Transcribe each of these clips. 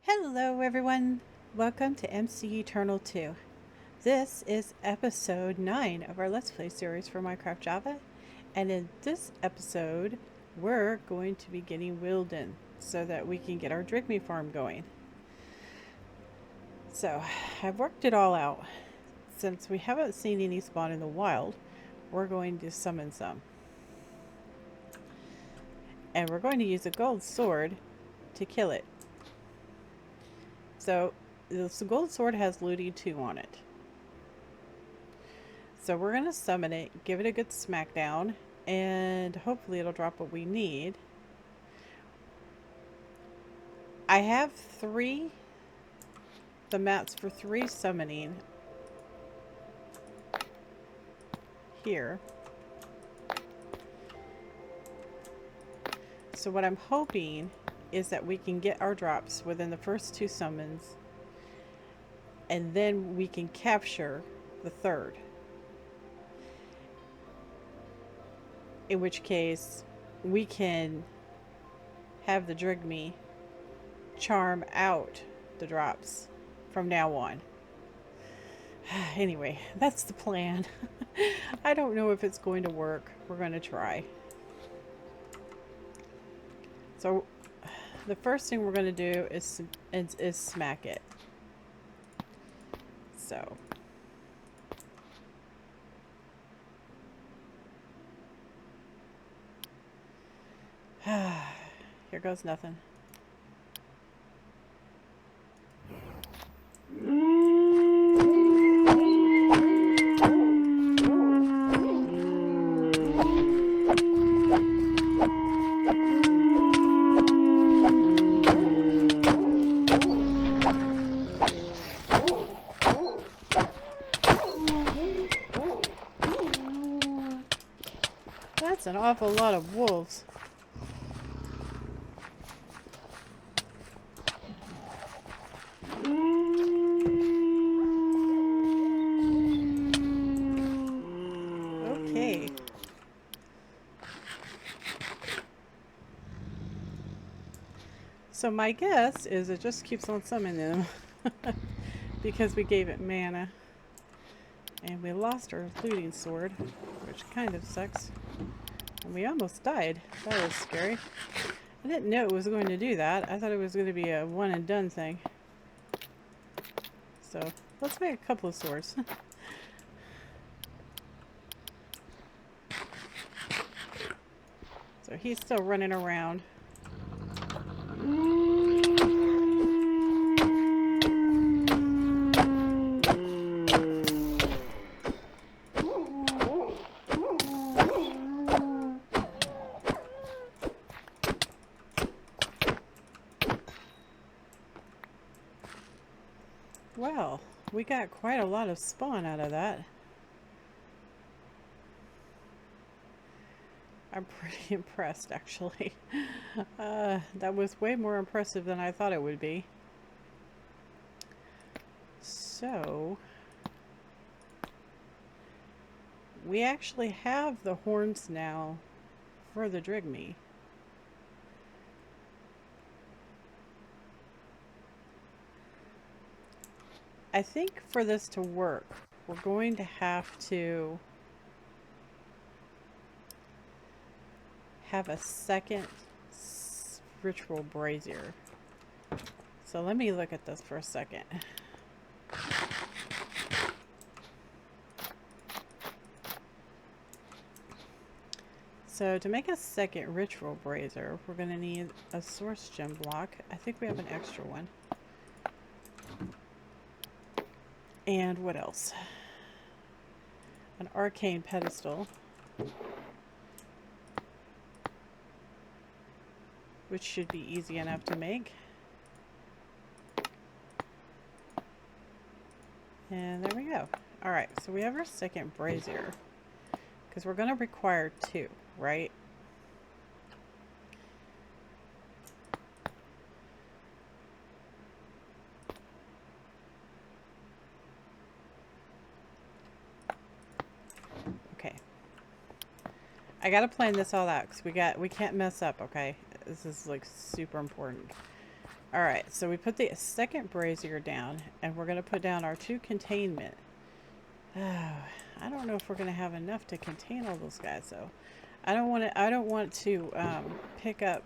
Hello everyone! Welcome to MC Eternal 2. This is episode 9 of our Let's Play series for Minecraft Java, and in this episode we're going to be getting Wilden so that we can get our Drygmy farm going. So, I've worked it all out. Since we haven't seen any spawn in the wild, we're going to summon some. And we're going to use a gold sword to kill it. So, this gold sword has looting 2 on it. So we're going to summon it, give it a good smackdown, and hopefully it'll drop what we need. I have the mats for 3 summoning here. So what I'm hoping is that we can get our drops within the first 2 summons, and then we can capture the 3rd. In which case, we can have the Drygmy charm out the drops from now on. Anyway, that's the plan. I don't know if it's going to work. We're going to try. So, the first thing we're going to do is smack it. So. Here goes nothing. That's an awful lot of wolves. Okay. So my guess is it just keeps on summoning them because we gave it mana. And we lost our looting sword, which kind of sucks. And we almost died. That was scary. I didn't know it was going to do that. I thought it was going to be a one and done thing. So, let's make a couple of swords. So he's still running around. Well, we got quite a lot of spawn out of that. I'm pretty impressed, actually. That was way more impressive than I thought it would be. So, we actually have the horns now for the Drygmy. I think for this to work, we're going to have to have a second ritual brazier. So let me look at this for a second. So to make a second ritual brazier, we're going to need a source gem block. I think we have an extra one. And what else? An arcane pedestal, which should be easy enough to make. And there we go. Alright, so we have our second brazier, because we're going to require 2, right? Okay. I gotta plan this all out, because we can't mess up, okay? This is like super important. Alright, so we put the second brazier down, and we're going to put down our 2 containment. I don't know if we're going to have enough to contain all those guys, though. I don't want to pick up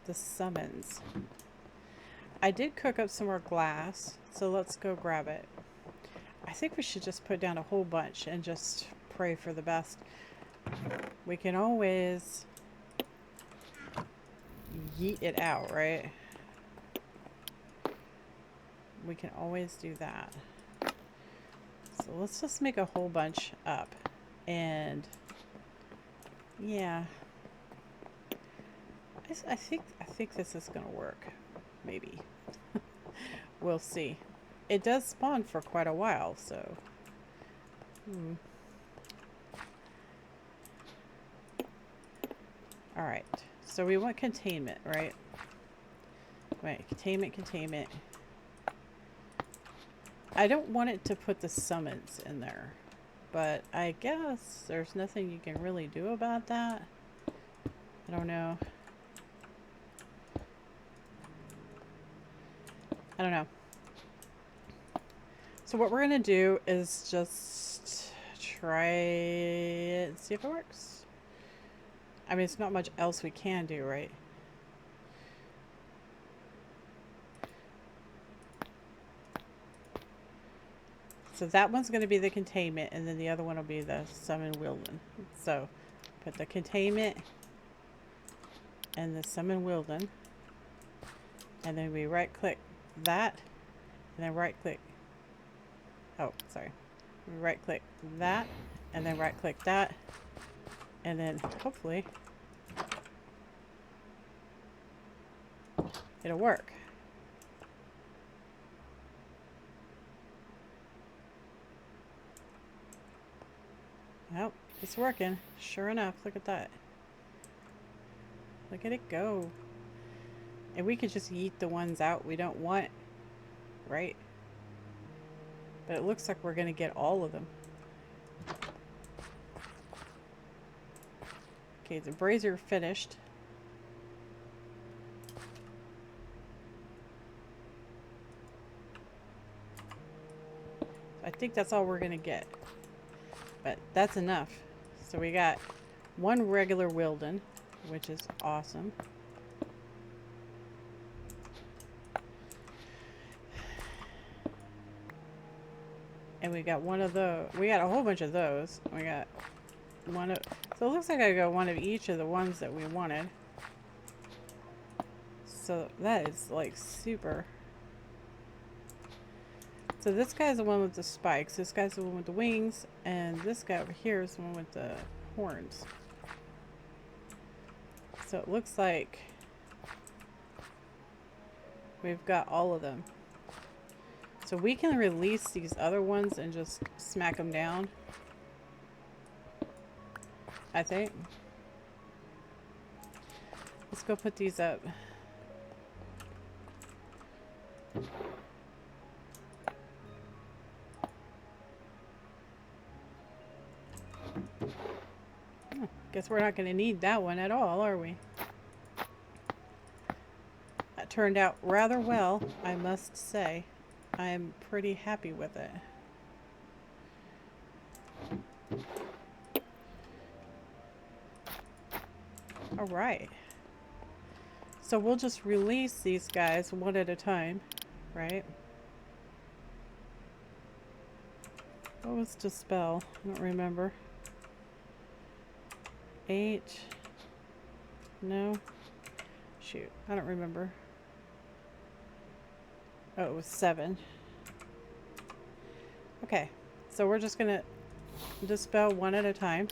the summons. I did cook up some more glass, so let's go grab it. I think we should just put down a whole bunch and just pray for the best. We can always yeet it out, right? We can always do that. So let's just make a whole bunch up. And yeah, I think this is gonna work. Maybe. We'll see. It does spawn for quite a while, so Alright, so we want containment, right? Wait, containment. I don't want it to put the summons in there, but I guess there's nothing you can really do about that. I don't know. So what we're going to do is just try it and see if it works. I mean, it's not much else we can do, right? So that one's going to be the containment, and then the other one will be the summon Wilden. So put the containment and the summon Wilden, and then we right click that, and then right click. Oh, sorry. We right click that, and then right click that, and then hopefully it'll work. Well, it's working. Sure enough, look at that. Look at it go. And we could just yeet the ones out we don't want, right? But it looks like we're going to get all of them. Okay, the brazier finished. I think that's all we're going to get. But that's enough. So we got one regular Wilden, which is awesome. And we got one of those. We got a whole bunch of those. We got one of... So it looks like I got one of each of the ones that we wanted. So that is like super. So this guy's the one with the spikes. This guy's the one with the wings. And this guy over here is the one with the horns. So it looks like we've got all of them. So we can release these other ones and just smack them down, I think. Let's go put these up. Guess we're not going to need that one at all, are we? That turned out rather well, I must say. I'm pretty happy with it. All right. So we'll just release these guys one at a time, right? What was dispel? I don't remember. 8. No. Shoot, I don't remember. Oh, it was 7. Okay, so we're just gonna dispel one at a time.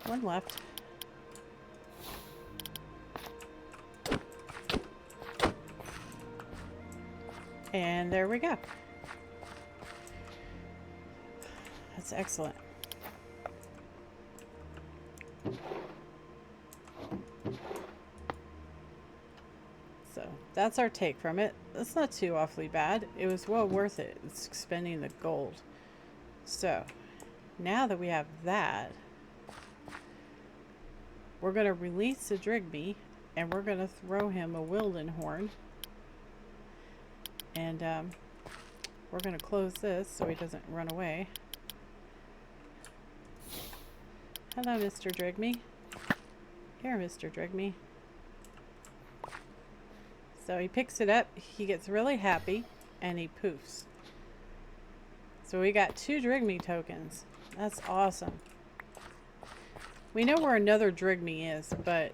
One left. And And there we go. That's excellent. So that's our take from it. That's not too awfully bad. It was well worth it. It's spending the gold. So now that we have that, we're going to release the Drygmy, and we're going to throw him a Wilden horn. And we're going to close this so he doesn't run away. Hello, Mr. Drygmy. Here, Mr. Drygmy. So he picks it up, he gets really happy, and he poofs. So we got 2 Drygmy tokens. That's awesome. We know where another Drygmy is, but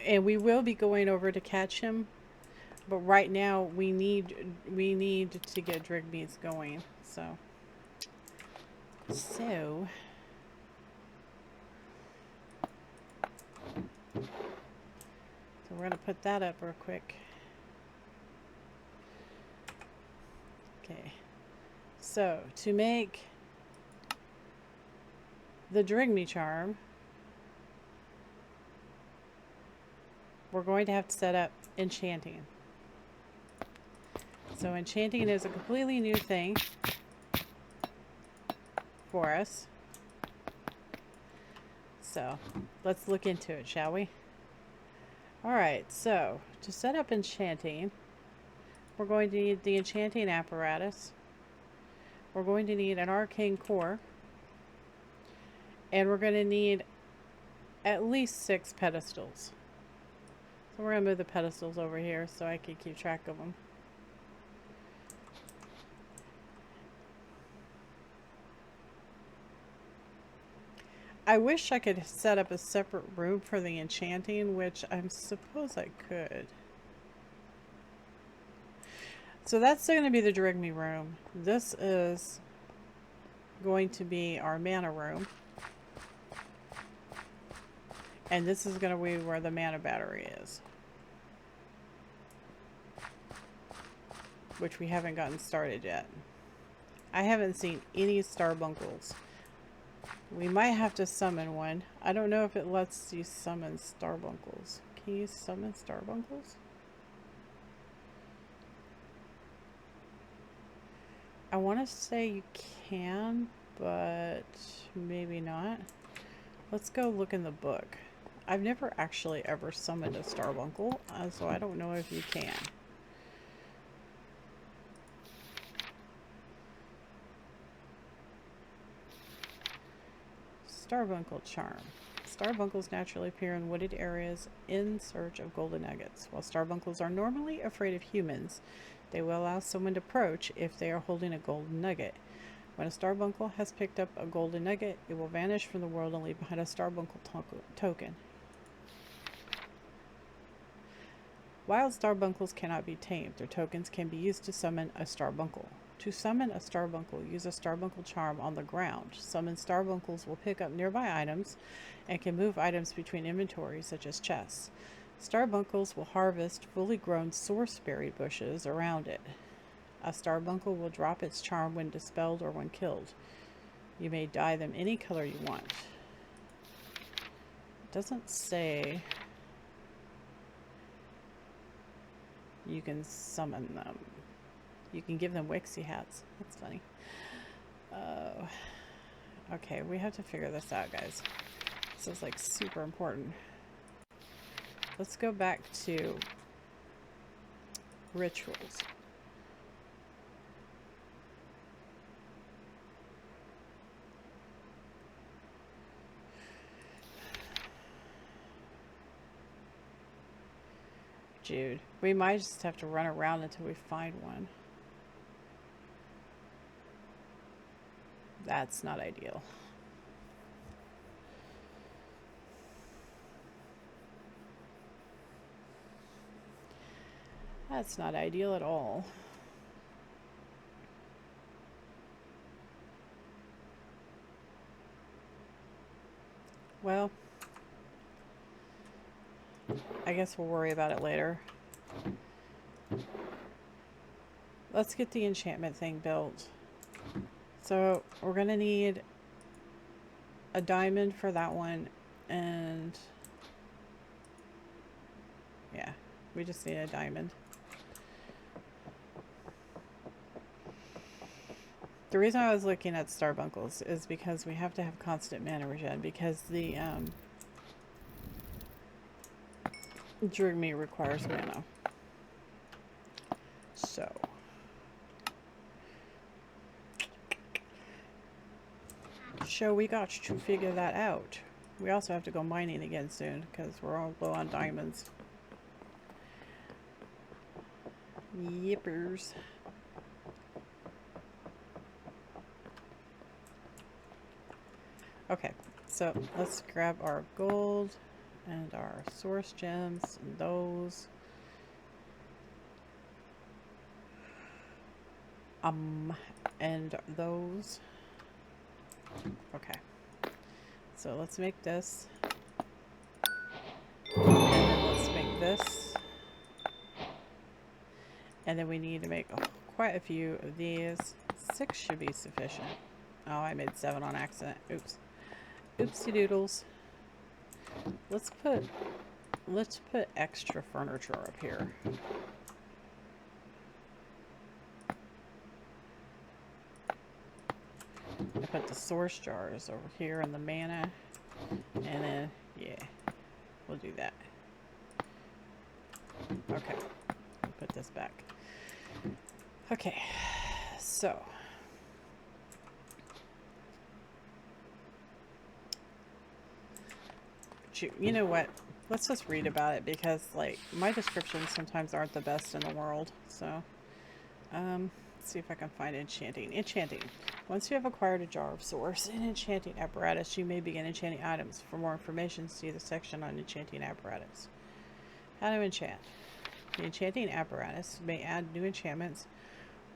and we will be going over to catch him. But right now we need to get Drygmies going. So we're gonna put that up real quick. Okay. So to make the Drygmy charm, we're going to have to set up Enchanting. So Enchanting is a completely new thing for us. So let's look into it, shall we? Alright, so to set up Enchanting, we're going to need the Enchanting apparatus. We're going to need an arcane core. And we're going to need at least 6 pedestals. So we're going to move the pedestals over here so I can keep track of them. I wish I could set up a separate room for the Enchanting, which I suppose I could. So that's going to be the Drygmy room. This is going to be our mana room. And this is going to be where the mana battery is. Which we haven't gotten started yet. I haven't seen any starbunkles. We might have to summon one. I don't know if it lets you summon starbunkles. Can you summon starbunkles? I want to say you can, but maybe not. Let's go look in the book. I've never actually ever summoned a starbuncle, so I don't know if you can. Starbuncle charm. Starbuncles naturally appear in wooded areas in search of golden nuggets. While starbuncles are normally afraid of humans, they will allow someone to approach if they are holding a golden nugget. When a starbuncle has picked up a golden nugget, it will vanish from the world and leave behind a starbuncle token. Wild starbuncles cannot be tamed. Their tokens can be used to summon a starbuncle. To summon a starbuncle, use a starbuncle charm on the ground. Summoned starbuncles will pick up nearby items and can move items between inventories, such as chests. Starbuncles will harvest fully grown sourceberry bushes around it. A starbuncle will drop its charm when dispelled or when killed. You may dye them any color you want. It doesn't say you can summon them. You can give them Wixie hats. That's funny. Okay, we have to figure this out, guys. This is like super important. Let's go back to rituals. Jude, we might just have to run around until we find one. That's not ideal. That's not ideal at all. Well, I guess we'll worry about it later. let's get the enchantment thing built. So we're gonna need a diamond for that one, and yeah, we just need a diamond. The reason I was looking at starbuckles is because we have to have constant mana regen, because the Drygmy requires mana. So we got to figure that out. We also have to go mining again soon because we're all low on diamonds. Yippers. Okay, so let's grab our gold and our source gems and those. And those. Okay, so let's make this, and then let's make this, and then we need to make quite a few of these. 6 should be sufficient. Oh, I made 7 on accident. Oops. Oopsie doodles. Let's put extra furniture up here. I put the source jars over here and the mana, and then yeah, we'll do that. Okay, I'll put this back. Okay, so you know what? Let's just read about it, because like my descriptions sometimes aren't the best in the world. So let's see if I can find enchanting. Enchanting. Once you have acquired a jar of source and enchanting apparatus, you may begin enchanting items. For more information, see the section on enchanting apparatus. How to enchant. The enchanting apparatus may add new enchantments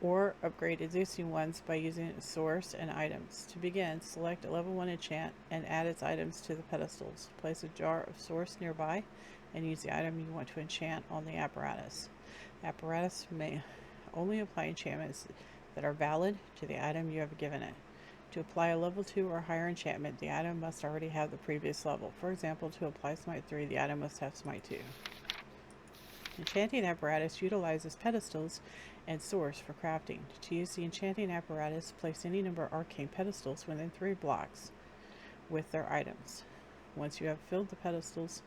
or upgrade existing ones by using source and items. To begin, select a level 1 enchant and add its items to the pedestals. Place a jar of source nearby and use the item you want to enchant on the apparatus. The apparatus may only apply enchantments that are valid to the item you have given it. To apply a level 2 or higher enchantment, the item must already have the previous level. For example, to apply Smite 3, the item must have Smite 2. Enchanting apparatus utilizes pedestals and source for crafting. To use the enchanting apparatus, place any number of arcane pedestals within 3 blocks with their items. Once you have filled the pedestals,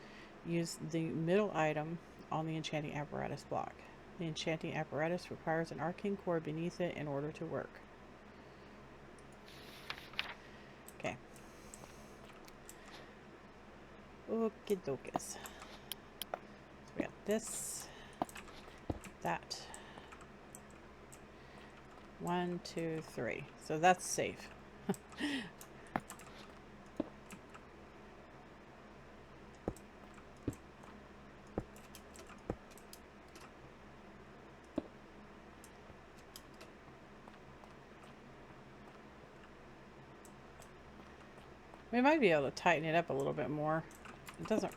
use the middle item on the enchanting apparatus block. The enchanting apparatus requires an arcane core beneath it in order to work. Okay. Okie dokies. So we got this, that. 1, 2, 3. So that's safe. We might be able to tighten it up a little bit more. It doesn't,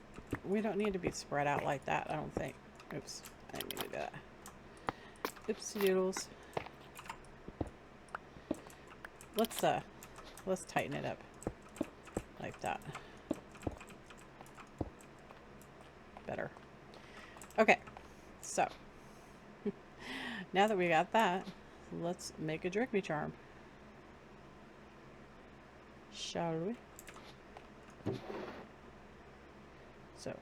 we don't need to be spread out like that, I don't think. Oops, I didn't mean to do that. Oopsie doodles. Let's tighten it up like that. Better. Okay, so now that we got that, let's make a Drygmy charm. Shall we? So,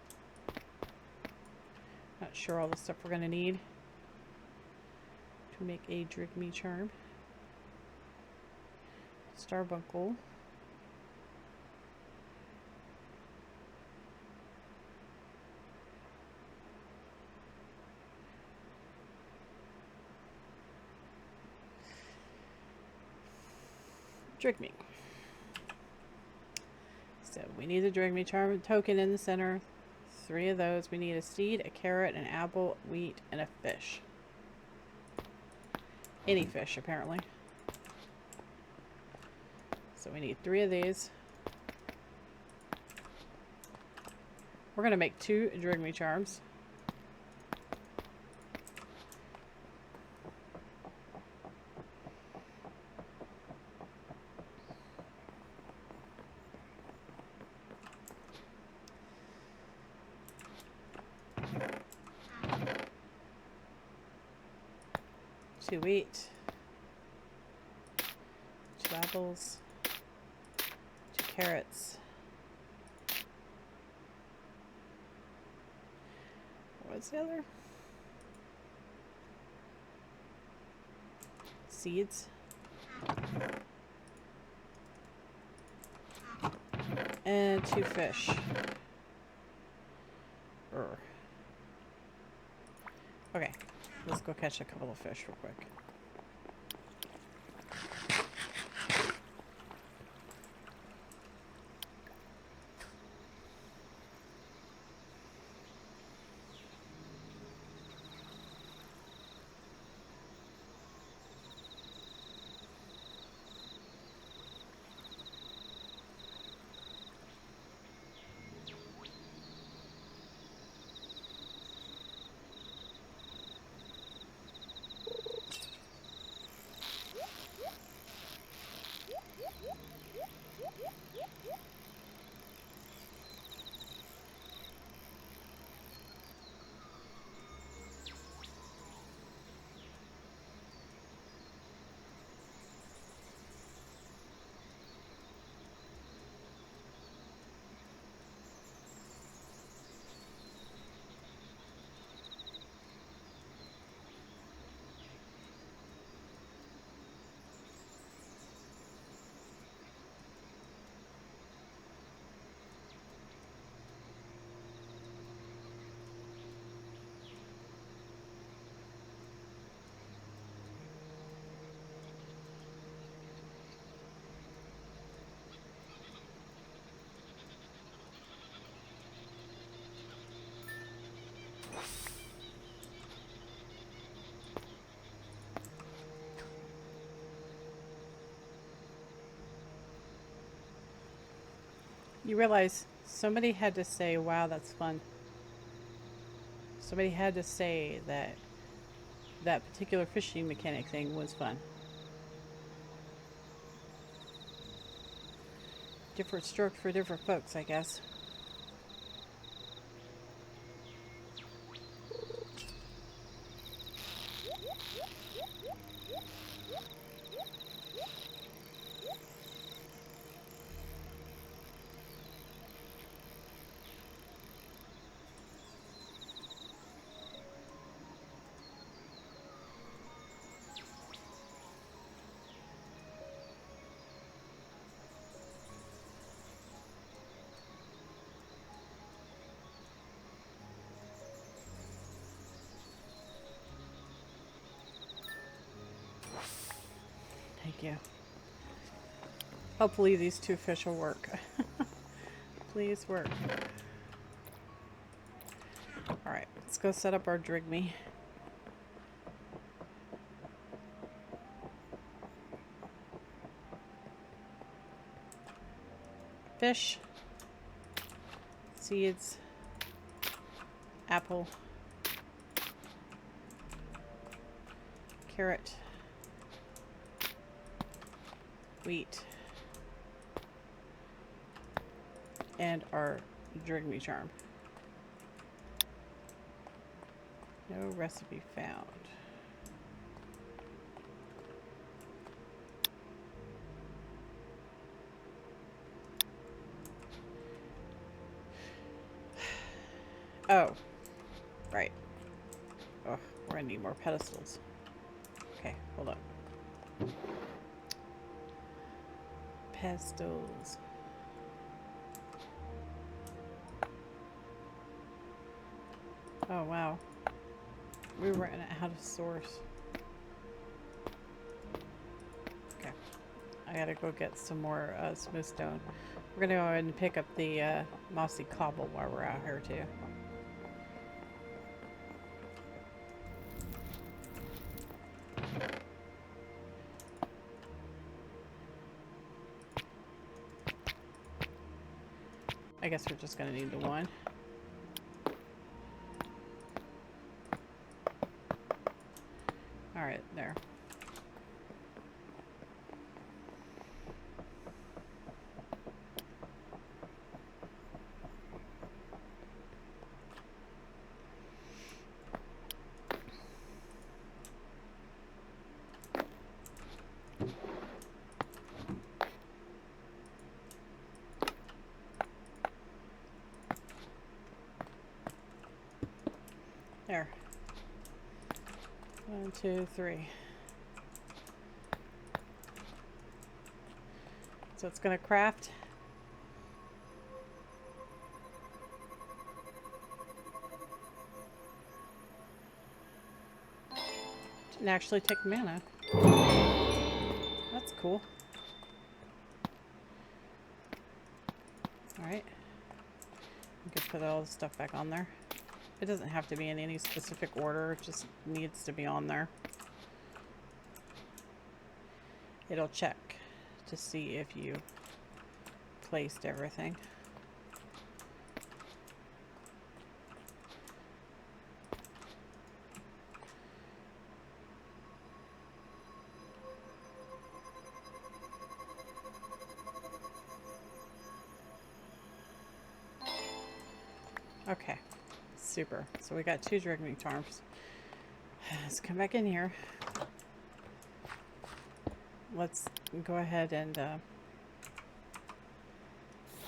not sure all the stuff we're going to need to make a Drygmy charm. Starbuckle. Drygmy. So we need the Drygmy charm token in the center. 3 of those. We need a seed, a carrot, an apple, wheat, and a fish. Any fish, apparently. So we need 3 of these. We're going to make 2 Drygmy charms. 2 wheat, 2 apples, 2 carrots. What's the other? Seeds. And 2 fish. Okay, let's go catch a couple of fish real quick. You realize somebody had to say, wow, that's fun. Somebody had to say that that particular fishing mechanic thing was fun. Different stroke for different folks, I guess. Thank you. Hopefully these 2 fish will work. Please work. Alright, let's go set up our Drygmy. Fish. Seeds. Apple. Carrot. Wheat. And our Drygmy charm. No recipe found. Oh, right. Oh, we're gonna need more pedestals. Okay, hold up. Pedestals. Oh wow, we ran out of source. Okay, I gotta go get some more smooth stone. We're gonna go ahead and pick up the mossy cobble while we're out here too. I guess we're just gonna need the one. All right, there. There. 1, 2, 3. So it's going to craft. Didn't actually take mana. That's cool. Alright. You can put all the stuff back on there. It doesn't have to be in any specific order, it just needs to be on there. It'll check to see if you placed everything. Okay, super. So we got 2 Drygmy charms. Let's come back in here. Let's go ahead and I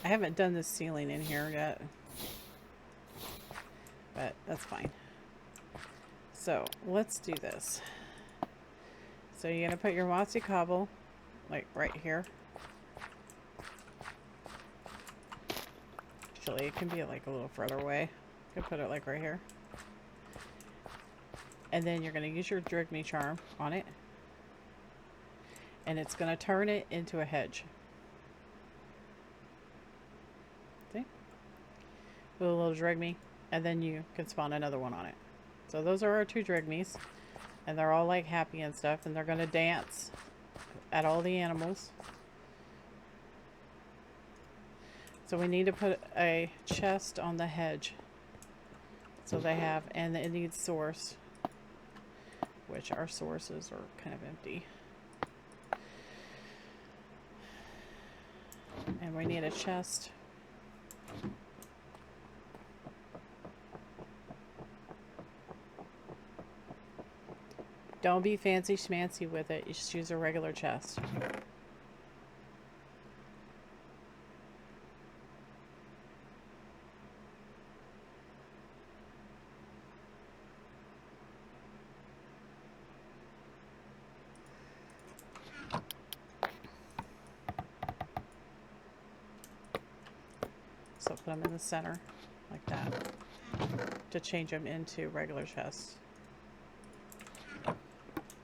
haven't done this ceiling in here yet, but that's fine. So let's do this. So you're gonna put your mossy cobble like right here. Actually, it can be like a little further away. You can put it like right here. And then you're gonna use your Drygmy charm on it. And it's gonna turn it into a hedge. See? With a little Drygmy. And then you can spawn another one on it. So those are our 2 Drygmies. And they're all like happy and stuff. And they're gonna dance at all the animals. So we need to put a chest on the hedge. So they have, and it needs source. Which our sources are kind of empty. And we need a chest. Don't be fancy schmancy with it. You just use a regular chest. So put them in the center like that to change them into regular chests.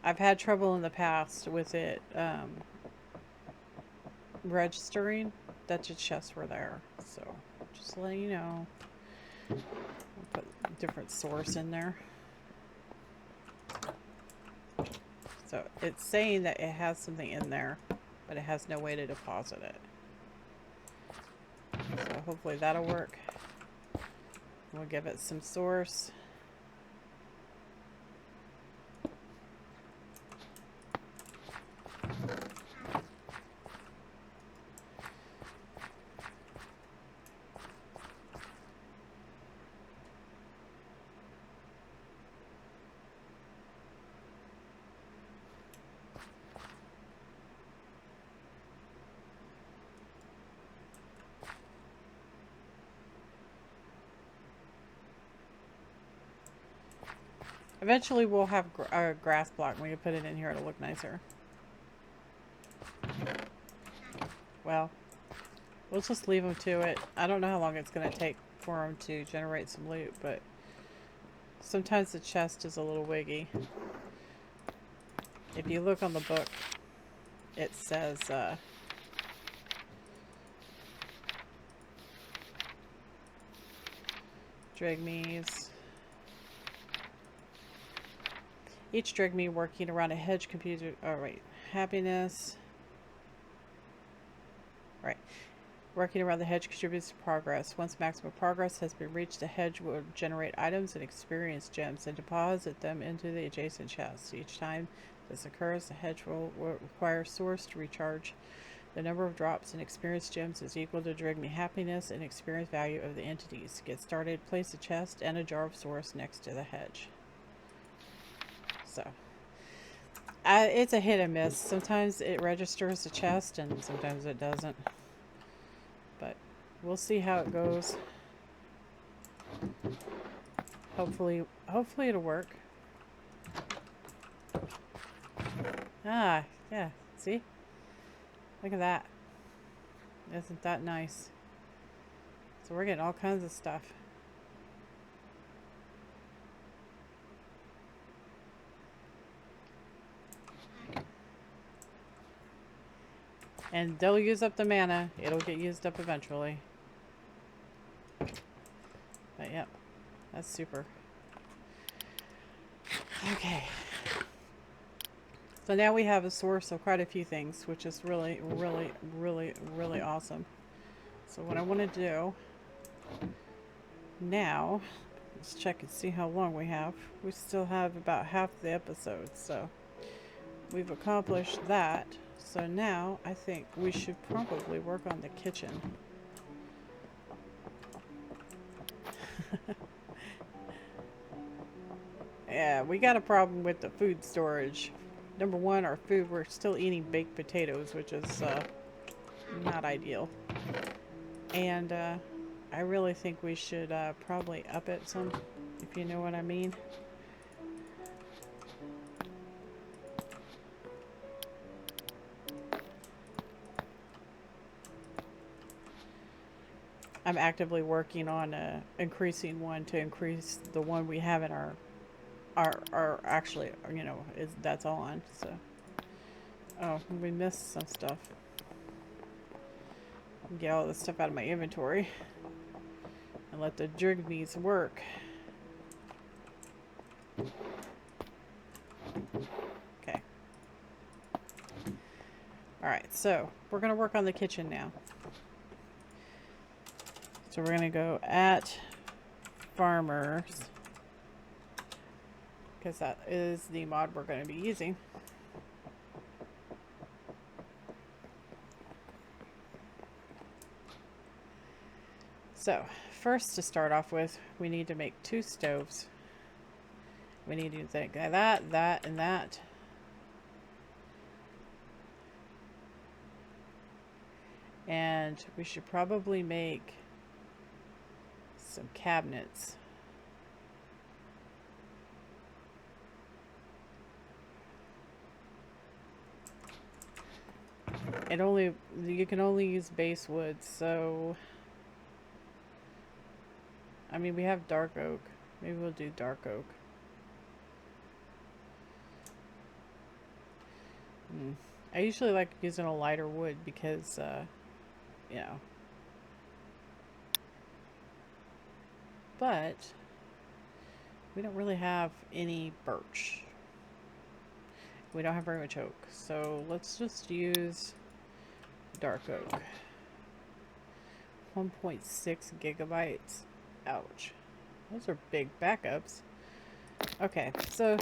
I've had trouble in the past with it registering that your chests were there. So just letting you know. I'll put a different source in there. So it's saying that it has something in there, but it has no way to deposit it. So hopefully that'll work. We'll give it some source. Eventually we'll have a grass block. When you put it in here, it'll look nicer. Well, we'll just leave them to it. I don't know how long it's going to take for them to generate some loot, but sometimes the chest is a little wiggy. If you look on the book, it says Drygmies. Each Drygmy working around a hedge computer. Oh, right. Happiness. Right. Working around the hedge contributes to progress. Once maximum progress has been reached, the hedge will generate items and experience gems and deposit them into the adjacent chests. Each time this occurs, the hedge will require source to recharge. The number of drops in experience gems is equal to Drygmy happiness and experience value of the entities. To get started, place a chest and a jar of source next to the hedge. So, It's a hit and miss. Sometimes it registers the chest and sometimes it doesn't. But we'll see how it goes. Hopefully it'll work. Ah, yeah, see? Look at that. Isn't that nice? So we're getting all kinds of stuff. And they'll use up the mana. It'll get used up eventually. But yep, that's super. Okay. So now we have a source of quite a few things, which is really, really, really, really awesome. So what I want to do now, let's check and see how long we have. We still have about half the episode, so we've accomplished that. So now I think we should probably work on the kitchen. Yeah, we got a problem with the food storage. Number one, our food, we're still eating baked potatoes, which is not ideal. And I really think we should probably up it some, if you know what I mean. I'm actively working on increasing one to increase the one we have in our actually, you know, that's on. So, oh, we missed some stuff. Get all this stuff out of my inventory and let the Drygmies work. Okay. Alright, so we're going to work on the kitchen now. So we're going to go at farmers, because that is the mod we're going to be using. So first, to start off with, we need to make 2 stoves. We need to think that, and that. And we should probably make some cabinets. You can only use base wood, so I mean, we have dark oak. Maybe we'll do dark oak. I usually like using a lighter wood because, you know. But we don't really have any birch. We don't have very much oak. So let's just use dark oak. 1.6 gigabytes. Ouch. Those are big backups. Okay, so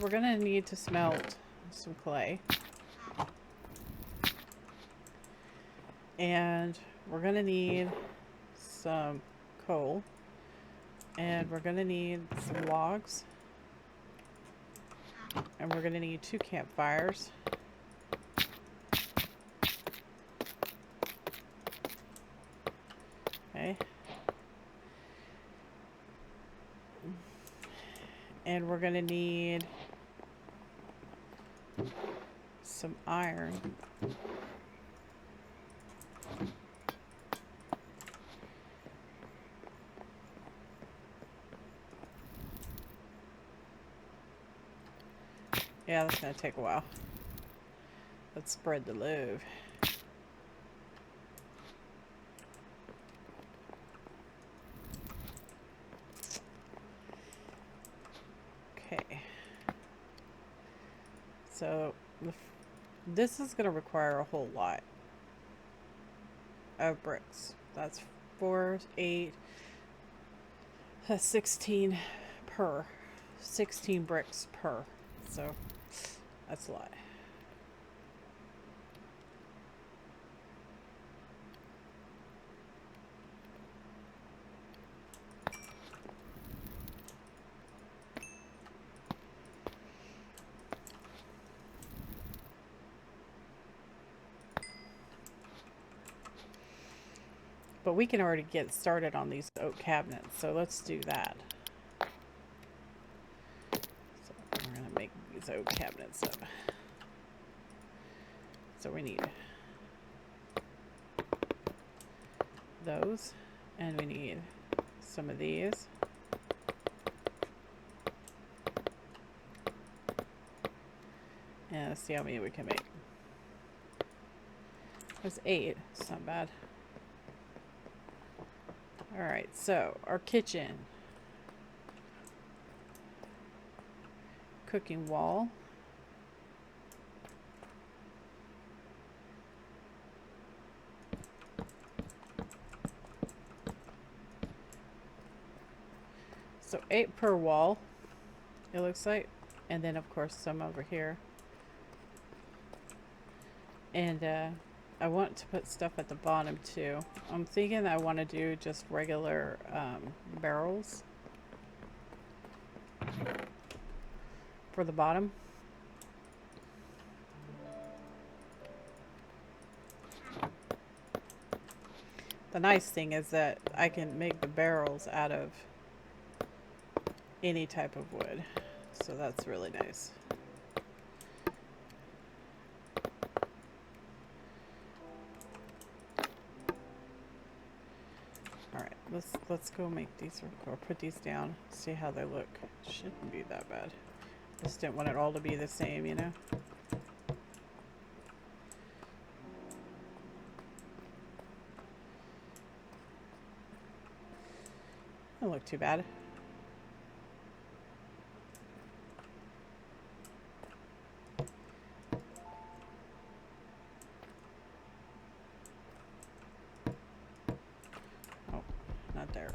we're gonna need to smelt some clay. And we're gonna need some coal. And we're gonna need some logs. And we're gonna need 2 campfires. Okay. And we're gonna need some iron. Yeah, that's gonna take a while. Let's spread the love. Okay. So this is gonna require a whole lot of bricks. That's 4, 8, 16 per. 16 bricks per. So that's a lot. But we can already get started on these oak cabinets, so let's do that. So we're going to make these oak cabinets up. So we need those, and we need some of these. And let's see how many we can make. That's 8. It's not bad. Alright, so our kitchen. Cooking wall. So 8 per wall, it looks like. And then of course some over here. And I want to put stuff at the bottom too. I'm thinking I want to do just regular barrels for the bottom. The nice thing is that I can make the barrels out of any type of wood. So that's really nice. Let's go make these or put these down, see how they look. Shouldn't be that bad. Just didn't want it all to be the same, you know. Don't look too bad. There.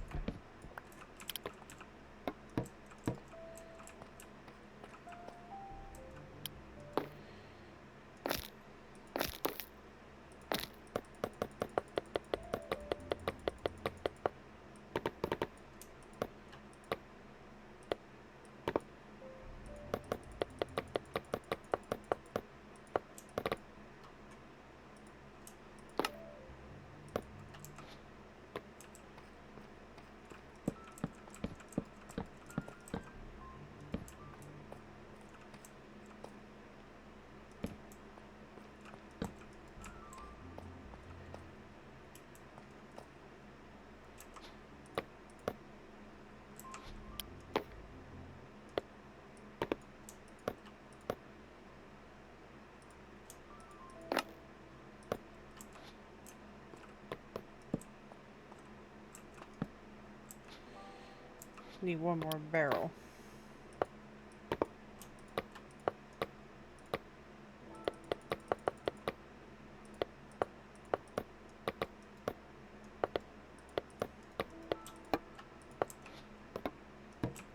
Need one more barrel.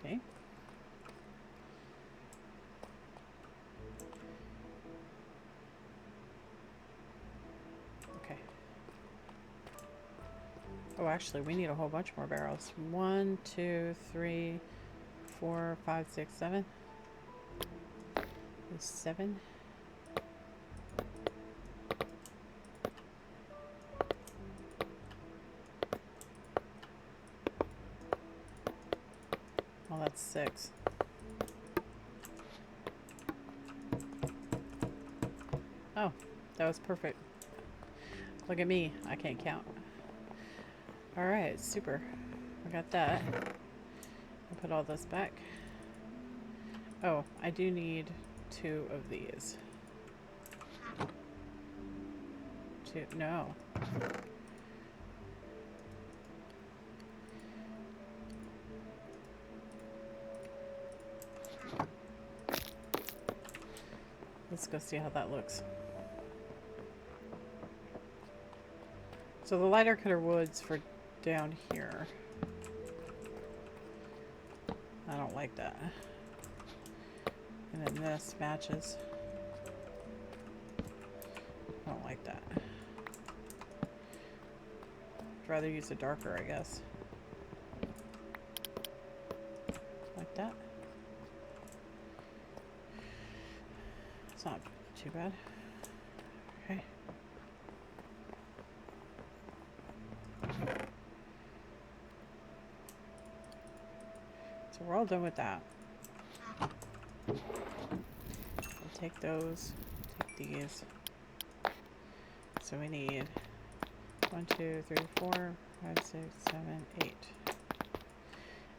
Okay. Okay. Oh, actually, we need a whole bunch more barrels. 1, 2, 3, 4, 5, 6, 7. There's 7. Well, that's 6. Oh, that was perfect. Look at me. I can't count. Alright, super. I got that. I'll put all this back. Oh, I do need 2 of these. 2, no. Let's go see how that looks. So the lighter color woods for down here. I don't like that. And then this matches. I don't like that. I'd rather use a darker, I guess. Like that. It's not too bad. Okay. So we're all done with that. We'll take those, take these. So we need 1, 2, 3, 4, 5, 6, 7, 8.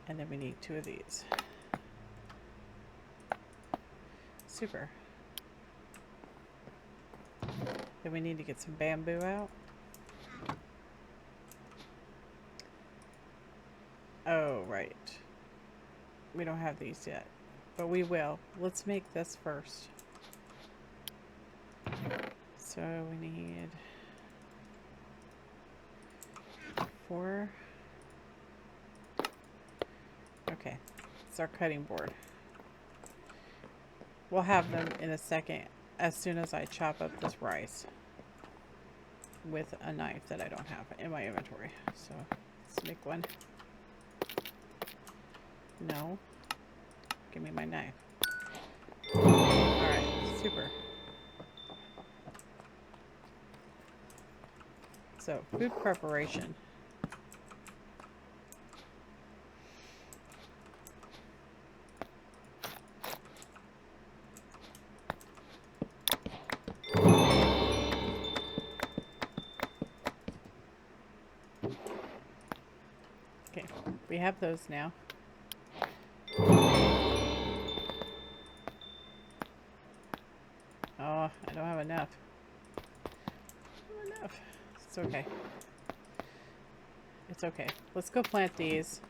And then we need 2 of these. Super. Then we need to get some bamboo out. Oh, right. We don't have these yet, but we will. Let's make this first. So we need 4. Okay, it's our cutting board. We'll have them in a second as soon as I chop up this rice with a knife that I don't have in my inventory. So let's make one. No. Give me my knife. Alright, super. So, food preparation. Okay, we have those now. Oh, I don't have enough. Not enough. It's okay. It's okay. Let's go plant these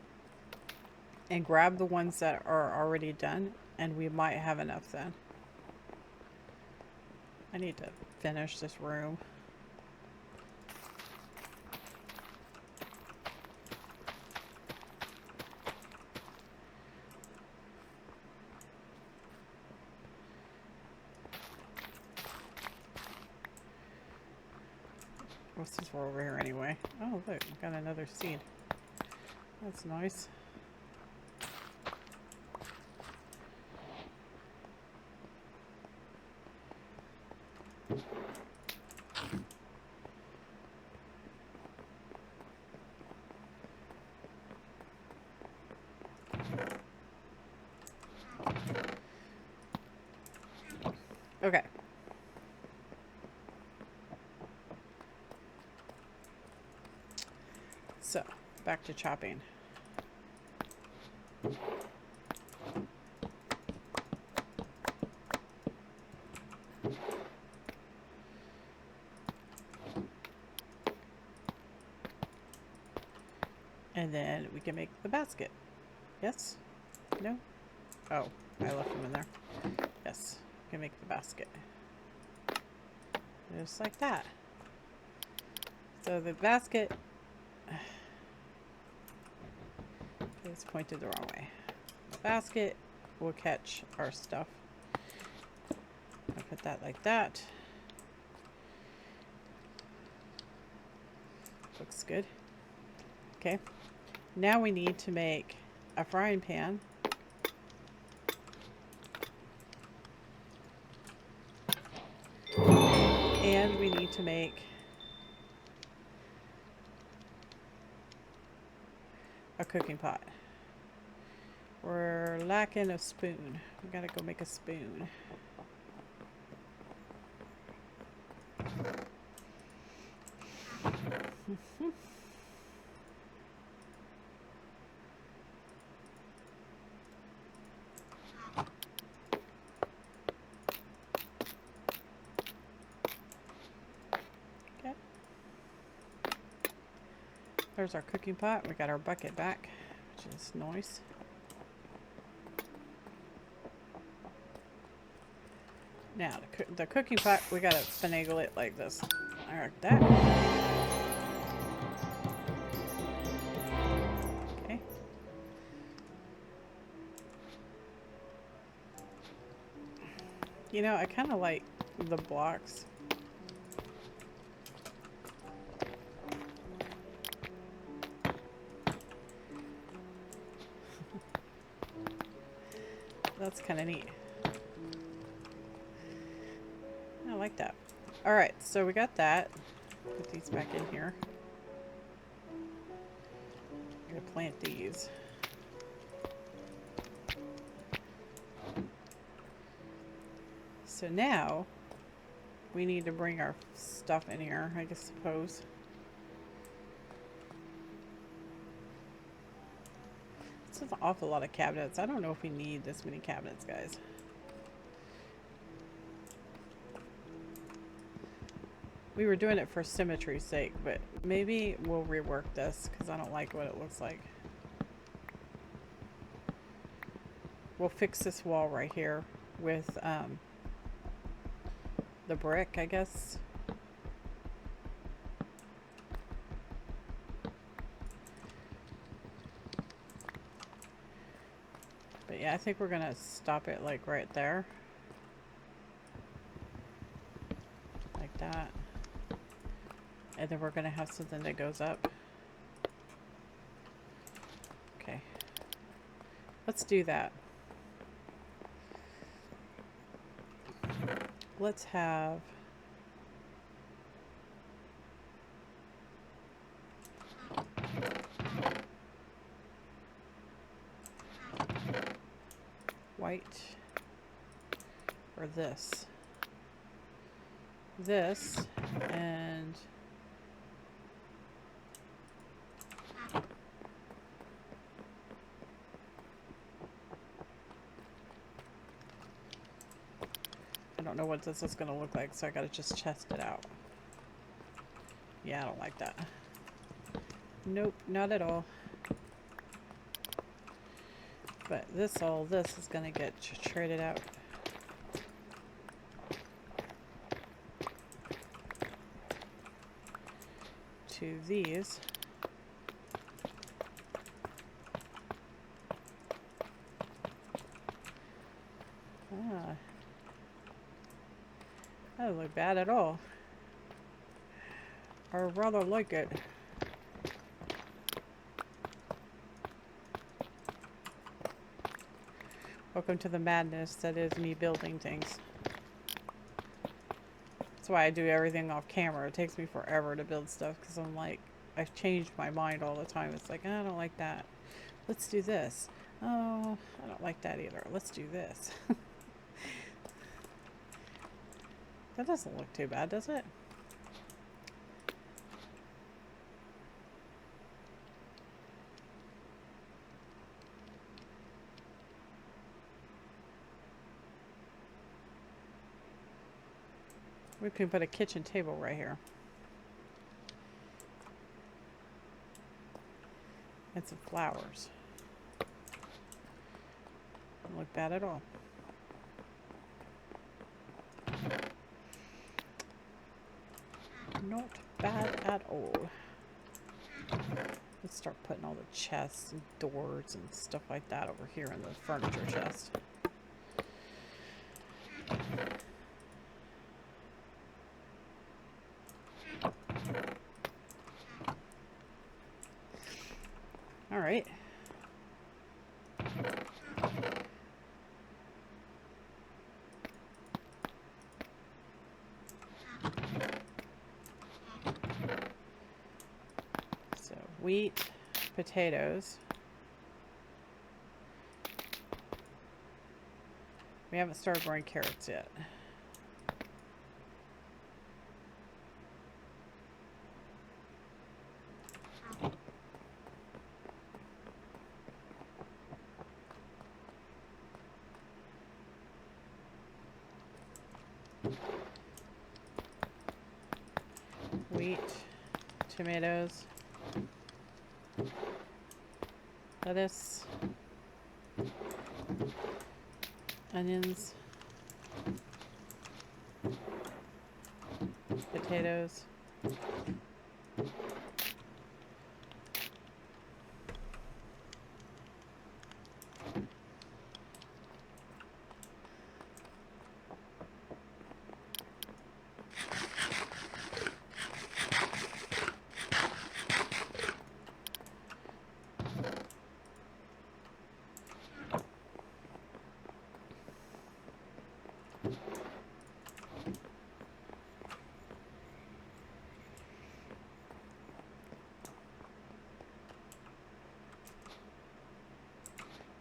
and grab the ones that are already done, and we might have enough then. I need to finish this room. Since we're over here anyway. Oh, look, we got another seed. That's nice. Okay. So, back to chopping. And then we can make the basket. Yes? No? Oh, I left them in there. Yes, we can make the basket. Just like that. So the basket... It's pointed the wrong way. The basket will catch our stuff. I put that like that. Looks good. Okay. Now we need to make a frying pan. And we need to make a cooking pot. We're lacking a spoon. We gotta go make a spoon. Okay. There's our cooking pot. We got our bucket back, which is nice. Now, the cooking pot, we gotta finagle it like this. Like that. Okay. You know, I kind of like the blocks. That's kind of neat. I like that. All right, so we got that. Put these back in here. I'm gonna plant these. So now we need to bring our stuff in here, I guess, suppose. It's an awful lot of cabinets. I don't know if we need this many cabinets, guys. We were doing it for symmetry's sake, but maybe we'll rework this because I don't like what it looks like. We'll fix this wall right here with the brick, I guess. But yeah, I think we're gonna stop it like right there. Like that. And then we're gonna have something that goes up. Okay. Let's do that. Let's have white or this, and I don't know what this is going to look like, so I got to just test it out. Yeah, I don't like that. Nope, not at all. But all this is going to get traded out. To these. Ah. That doesn't look bad at all. I rather like it. Welcome to the madness that is me building things. That's why I do everything off camera. It takes me forever to build stuff because I'm like, I've changed my mind all the time. It's like, I don't like that. Let's do this. Oh, I don't like that either. Let's do this. That doesn't look too bad, does it? We can put a kitchen table right here. And some flowers. Doesn't look bad at all. Not bad at all. Let's start putting all the chests and doors and stuff like that over here in the furniture chest. All right. So wheat, potatoes. We haven't started growing carrots yet. Wheat, tomatoes, lettuce, onions, potatoes,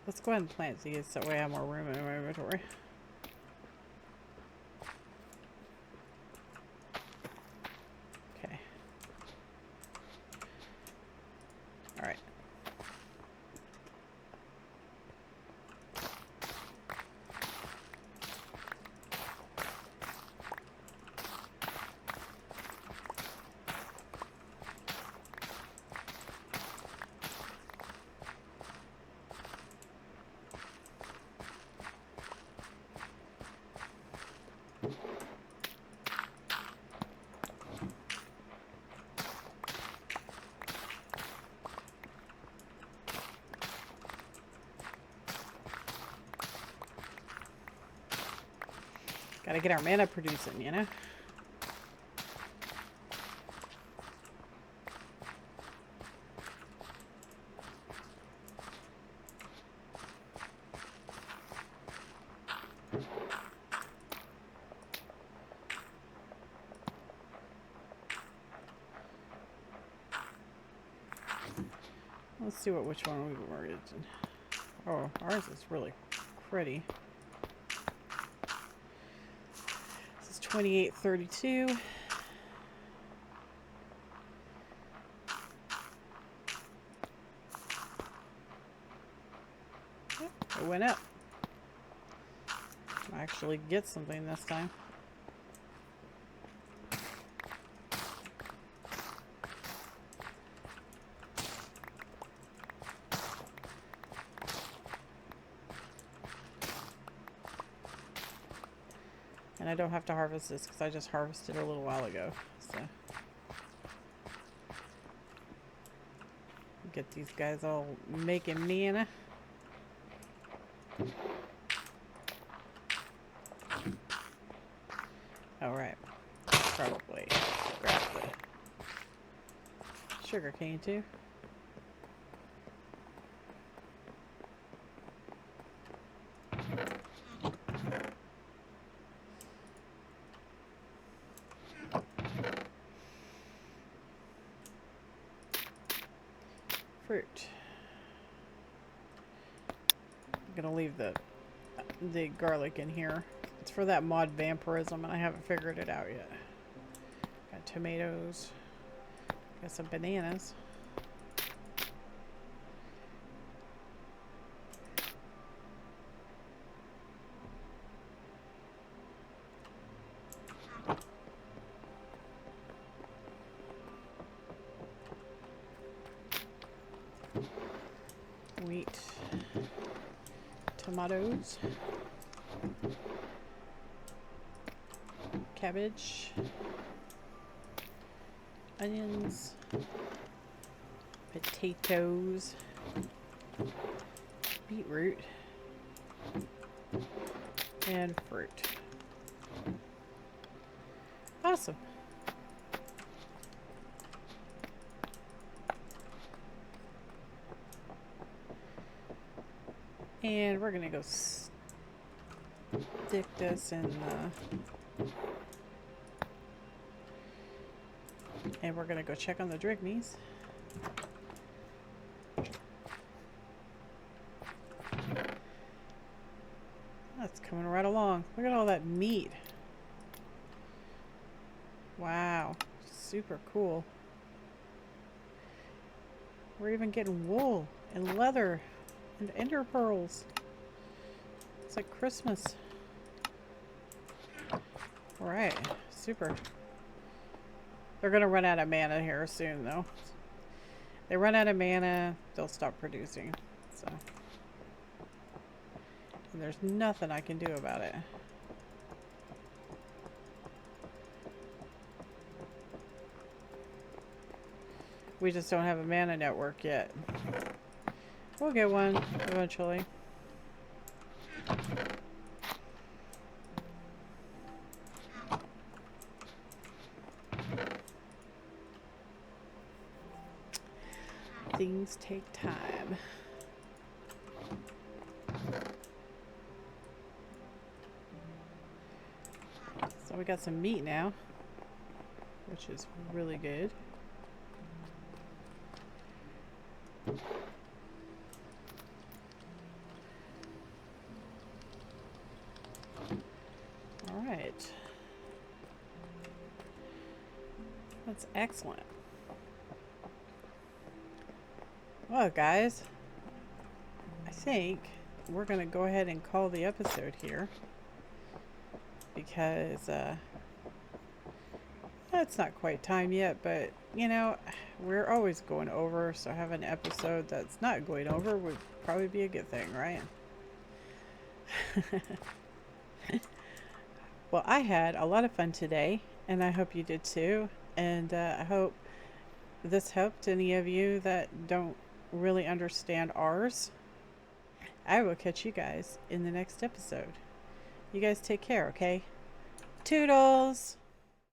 let's go ahead and plant these, that way I have more room in my inventory. Gotta get our mana producing, you know? Let's see which one we were in. Oh, ours is really pretty. This is 2832. Yep, it went up. I'll actually get something this time. And I don't have to harvest this because I just harvested a little while ago. So get these guys all making mana. Alright. Probably grab the sugar cane too. Fruit. I'm gonna leave the garlic in here. It's for that mod vampirism, and I haven't figured it out yet. Got tomatoes. Got some bananas. Wheat, tomatoes, cabbage, onions, potatoes, beetroot, and fruit. Awesome. And we're gonna go stick this in and we're gonna go check on the Drygmies. That's coming right along. Look at all that meat. Wow, super cool. We're even getting wool and leather and ender pearls. It's like Christmas. Alright, super. They're gonna run out of mana here soon though. They run out of mana, they'll stop producing. So and there's nothing I can do about it. We just don't have a mana network yet. We'll get one eventually. Things take time. So we got some meat now, which is really good. Alright. That's excellent. Well, guys, I think we're going to go ahead and call the episode here because it's not quite time yet, but you know, we're always going over, so having an episode that's not going over would probably be a good thing, right? Well, I had a lot of fun today, and I hope you did too, and I hope this helped any of you that don't really understand ours. I will catch you guys in the next episode. You guys take care, okay? Toodles!